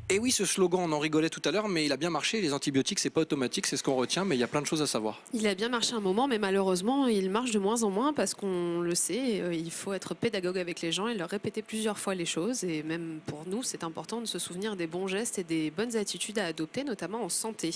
Et oui, ce slogan, on en rigolait tout à l'heure, mais il a bien marché. Les antibiotiques, c'est pas automatique, c'est ce qu'on retient, mais il y a plein de choses à savoir. Il a bien marché un moment, mais malheureusement, il marche de moins en moins parce qu'on le sait, il faut être pédagogue avec les gens et leur répéter plusieurs fois les choses. Et même pour nous, c'est important de se souvenir des bons gestes et des bonnes attitudes à adopter, notamment en santé.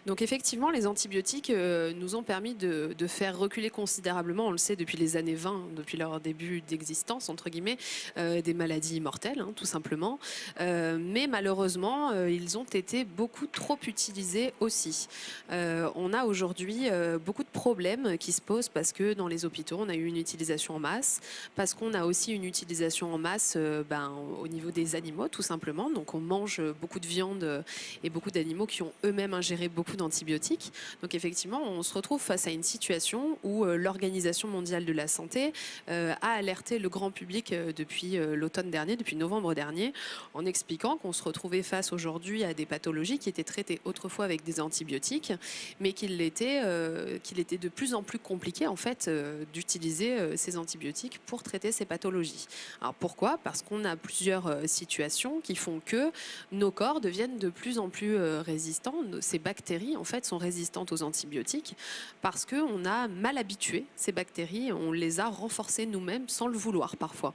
Donc effectivement, les antibiotiques nous ont permis de faire reculer considérablement, on le sait depuis les années 20, depuis leur début d'existence, entre guillemets, des maladies mortelles, hein, tout simplement. Mais malheureusement, ils ont été beaucoup trop utilisés aussi. On a aujourd'hui beaucoup de problèmes qui se posent parce que dans les hôpitaux, on a eu une utilisation en masse, parce qu'on a aussi une utilisation en masse au niveau des animaux, tout simplement. Donc on mange beaucoup de viande et beaucoup d'animaux qui ont eux-mêmes ingéré beaucoup d'antibiotiques. Donc effectivement, on se retrouve face à une situation où l'Organisation mondiale de la santé a alerté le grand public depuis l'automne dernier, depuis novembre dernier, en expliquant qu'on se retrouvait face aujourd'hui à des pathologies qui étaient traitées autrefois avec des antibiotiques, mais qu'il était de plus en plus compliqué en fait d'utiliser ces antibiotiques pour traiter ces pathologies. Alors pourquoi? Parce qu'on a plusieurs situations qui font que nos corps deviennent de plus en plus résistants. Ces bactéries en fait sont résistantes aux antibiotiques parce qu'on a mal habitué ces bactéries, on les a renforcées nous-mêmes sans le vouloir parfois.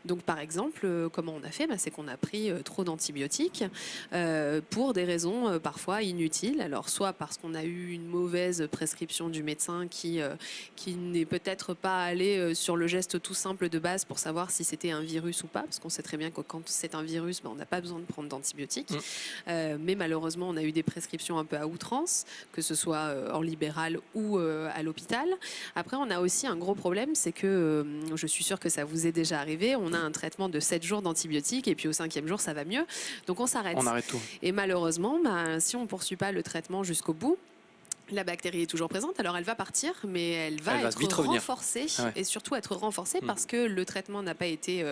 Donc par exemple, comment on a fait? C'est qu'on a pris trop d'antibiotiques pour des raisons parfois inutiles. Alors soit parce qu'on a eu une mauvaise prescription du médecin qui n'est peut-être pas allé sur le geste tout simple de base pour savoir si c'était un virus ou pas, parce qu'on sait très bien que quand c'est un virus, on n'a pas besoin de prendre d'antibiotiques. Mais malheureusement, on a eu des prescriptions un peu à outrance, que ce soit en libéral ou à l'hôpital. Après, on a aussi un gros problème, c'est que, je suis sûre que ça vous est déjà arrivé, on a un traitement de 7 jours d'antibiotiques et puis au 5e jour, ça va mieux. Donc on s'arrête. On arrête tout. Et malheureusement, si on ne poursuit pas le traitement jusqu'au bout, la bactérie est toujours présente, alors elle va partir, mais elle va être vite revenir. renforcée et surtout être renforcée parce que le traitement n'a pas été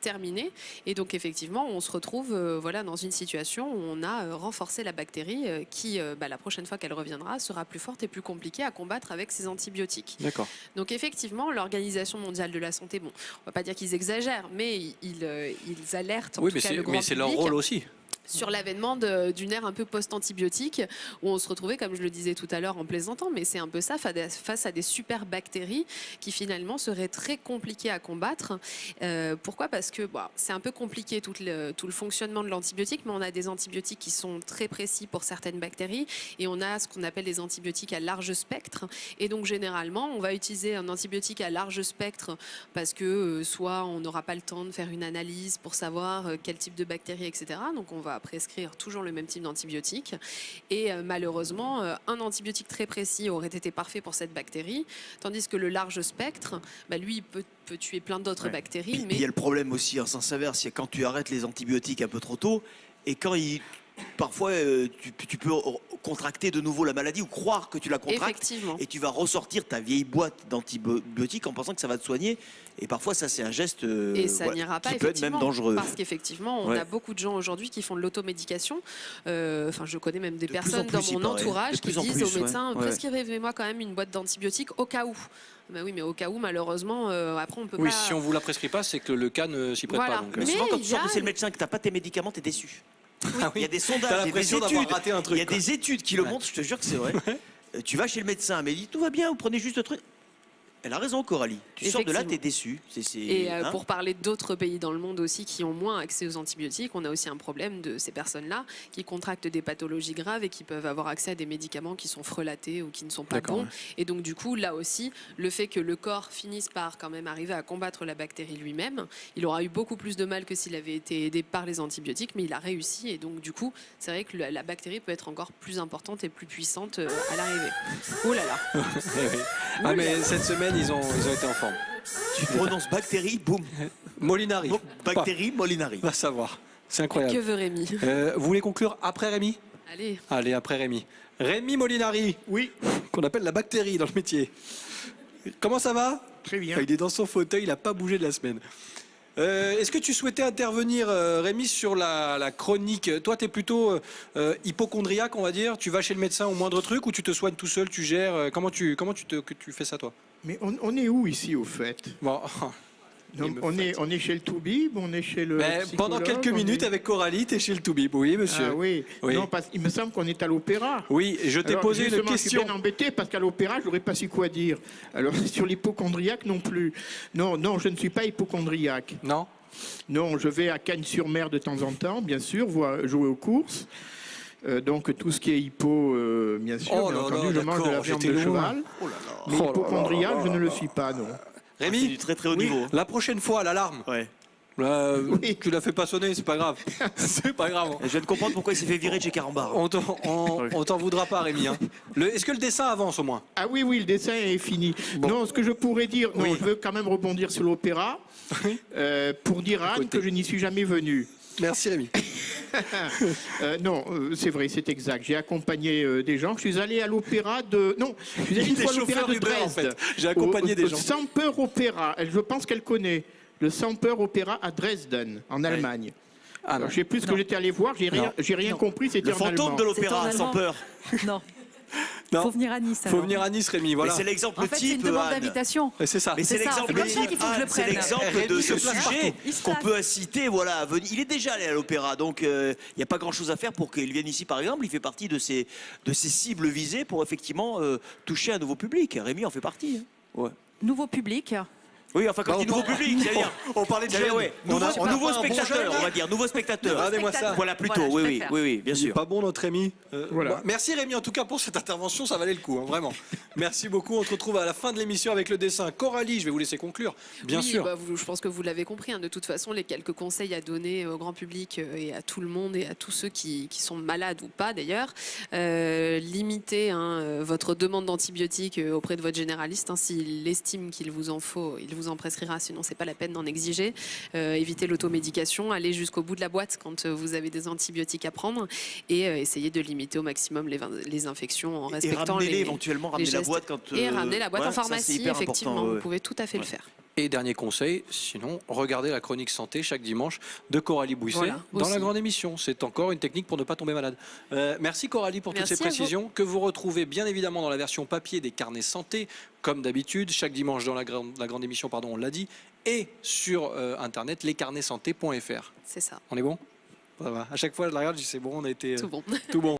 terminé. Et donc effectivement, on se retrouve dans une situation où on a renforcé la bactérie qui, la prochaine fois qu'elle reviendra, sera plus forte et plus compliquée à combattre avec ces antibiotiques. D'accord. Donc effectivement, l'Organisation mondiale de la santé, on ne va pas dire qu'ils exagèrent, mais ils alertent en tout cas le grand public. Mais c'est leur rôle aussi. Sur l'avènement d'une ère un peu post-antibiotique, où on se retrouvait, comme je le disais tout à l'heure en plaisantant, mais c'est un peu ça, face à des super bactéries qui finalement seraient très compliquées à combattre. Pourquoi? Parce que c'est un peu compliqué tout le fonctionnement de l'antibiotique, mais on a des antibiotiques qui sont très précis pour certaines bactéries, et on a ce qu'on appelle des antibiotiques à large spectre. Et donc généralement, on va utiliser un antibiotique à large spectre parce que soit on n'aura pas le temps de faire une analyse pour savoir quel type de bactéries, etc. Donc on va prescrire toujours le même type d'antibiotique. Et malheureusement, un antibiotique très précis aurait été parfait pour cette bactérie, tandis que le large spectre, lui, il peut tuer plein d'autres bactéries. Mais il y a le problème aussi en sens inverse, c'est quand tu arrêtes les antibiotiques un peu trop tôt, et quand parfois tu peux contracter de nouveau la maladie ou croire que tu la contractes, et tu vas ressortir ta vieille boîte d'antibiotiques en pensant que ça va te soigner, et parfois ça c'est un geste et ça n'ira pas, qui peut être même dangereux. Parce qu'effectivement on a beaucoup de gens aujourd'hui qui font de l'automédication. Je connais même des personnes dans mon entourage qui disent aux médecins prescrivez-moi quand même une boîte d'antibiotiques au cas où. Oui, mais au cas où, malheureusement, après on peut pas. Oui, si on vous la prescrit pas, c'est que le cas ne s'y prête pas. Donc, mais souvent quand tu sors de chez le médecin que t'as pas tes médicaments, t'es déçu. Oui. Il y a des sondages, il y a des études qui le montrent, je te jure que c'est vrai. Tu vas chez le médecin, mais il dit tout va bien, vous prenez juste le truc. Elle a raison, Coralie. Tu sors de là, t'es déçu. Pour parler d'autres pays dans le monde aussi qui ont moins accès aux antibiotiques, on a aussi un problème de ces personnes-là qui contractent des pathologies graves et qui peuvent avoir accès à des médicaments qui sont frelatés ou qui ne sont pas bons. Et donc du coup, là aussi, le fait que le corps finisse par quand même arriver à combattre la bactérie lui-même, il aura eu beaucoup plus de mal que s'il avait été aidé par les antibiotiques, mais il a réussi. Et donc du coup, c'est vrai que la bactérie peut être encore plus importante et plus puissante à l'arrivée. Oh là là. Mais cette semaine, ils ont été en forme. Tu prononces bactérie, boum. Molinari. Bactérie, Molinari. Va savoir. C'est incroyable. Que veut Rémi? Vous voulez conclure après Rémi? Allez, après Rémi. Rémi Molinari. Oui. Qu'on appelle la bactérie dans le métier. Comment ça va? Très bien. Il est dans son fauteuil, il n'a pas bougé de la semaine. Est-ce que tu souhaitais intervenir, Rémi, sur la chronique? Toi, tu es plutôt hypocondriaque, on va dire. Tu vas chez le médecin au moindre truc ou tu te soignes tout seul, tu gères? Comment tu fais ça, toi? Mais on est où ici, au fait? Bon, Donc, on est chez le Toubib, on est chez le pendant quelques minutes avec Coralie, tu es chez le Toubib, oui monsieur. Ah oui, oui. Non, parce qu'il me semble qu'on est à l'opéra. Oui, et je t'ai posé une question. Je suis bien embêté parce qu'à l'opéra, je n'aurais pas su quoi dire. Alors sur l'hypochondriaque non plus. Non, je ne suis pas hypochondriaque. Non. Non, je vais à Cagnes-sur-Mer de temps en temps, bien sûr, jouer aux courses. Donc tout ce qui est hypo, bien sûr, bien entendu, je mange de la viande de cheval. Mais hypochondriaque, je ne le suis pas, non. Rémi, c'est du très très haut niveau. La prochaine fois, l'alarme. Ouais. Tu la fais pas sonner, c'est pas grave. C'est pas grave. Je viens de comprendre pourquoi il s'est fait virer de chez Carambar. On t'en voudra pas, Rémi. Hein. Est-ce que le dessin avance au moins? Ah oui, le dessin est fini. Bon. Non, ce que je pourrais dire, je veux quand même rebondir sur l'opéra pour dire à Anne que je n'y suis jamais venu. Merci Rémi. Non, c'est vrai, c'est exact. J'ai accompagné des gens. Je suis allé à l'opéra de... Non, je suis allé une fois à l'opéra de Dresde. En fait. J'ai accompagné des gens. Semper Opéra. Je pense qu'elle connaît. Le Semper Opéra à Dresden, en Allemagne. Ah, je ne sais plus ce que j'étais allé voir. J'ai rien compris. C'était le fantôme de l'opéra, Semper. Non. Il faut venir à Nice. Il faut venir à Nice, Rémi. Voilà. C'est l'exemple type. C'est une demande d'invitation. C'est ça. Mais c'est l'exemple type. C'est l'exemple de ce sujet qu'on peut citer. Voilà, il est déjà allé à l'opéra, donc il n'y a pas grand-chose à faire pour qu'il vienne ici, par exemple. Il fait partie de ces cibles visées pour effectivement toucher un nouveau public. Rémi en fait partie. Hein. Ouais. Nouveau public. Oui, enfin, quand tu dis nouveau public, c'est-à-dire. On parlait de jeunes. Nouveau spectateur, on va dire. Nouveau spectateur. Regardez-moi ça. Voilà, plutôt. Oui, bien sûr. Pas bon, notre Rémi. Voilà. Bon, merci Rémi, en tout cas, pour cette intervention. Ça valait le coup, hein, vraiment. Merci beaucoup. On se retrouve à la fin de l'émission avec le dessin. Coralie, je vais vous laisser conclure. Bien sûr. Je pense que vous l'avez compris. Hein, de toute façon, les quelques conseils à donner au grand public et à tout le monde et à tous ceux qui sont malades ou pas d'ailleurs. Limitez votre demande d'antibiotiques auprès de votre généraliste. Hein, s'il estime qu'il vous en faut, il vous en prescrira, sinon c'est pas la peine d'en exiger. Évitez l'automédication, allez jusqu'au bout de la boîte quand vous avez des antibiotiques à prendre et essayez de limiter au maximum les infections en respectant éventuellement ramener la boîte ramener la boîte en pharmacie, effectivement, vous pouvez tout à fait le faire. Et dernier conseil, sinon, regardez la chronique santé chaque dimanche de Coralie Bouisset dans la grande émission. C'est encore une technique pour ne pas tomber malade. Merci Coralie pour toutes ces précisions que vous retrouvez bien évidemment dans la version papier des carnets santé, comme d'habitude, chaque dimanche dans la grande émission, on l'a dit, et sur internet, lescarnetssanté.fr. C'est ça. On est bon? Ça va. À chaque fois, je la regarde, je dis c'est bon, on a été tout bon. Tout bon.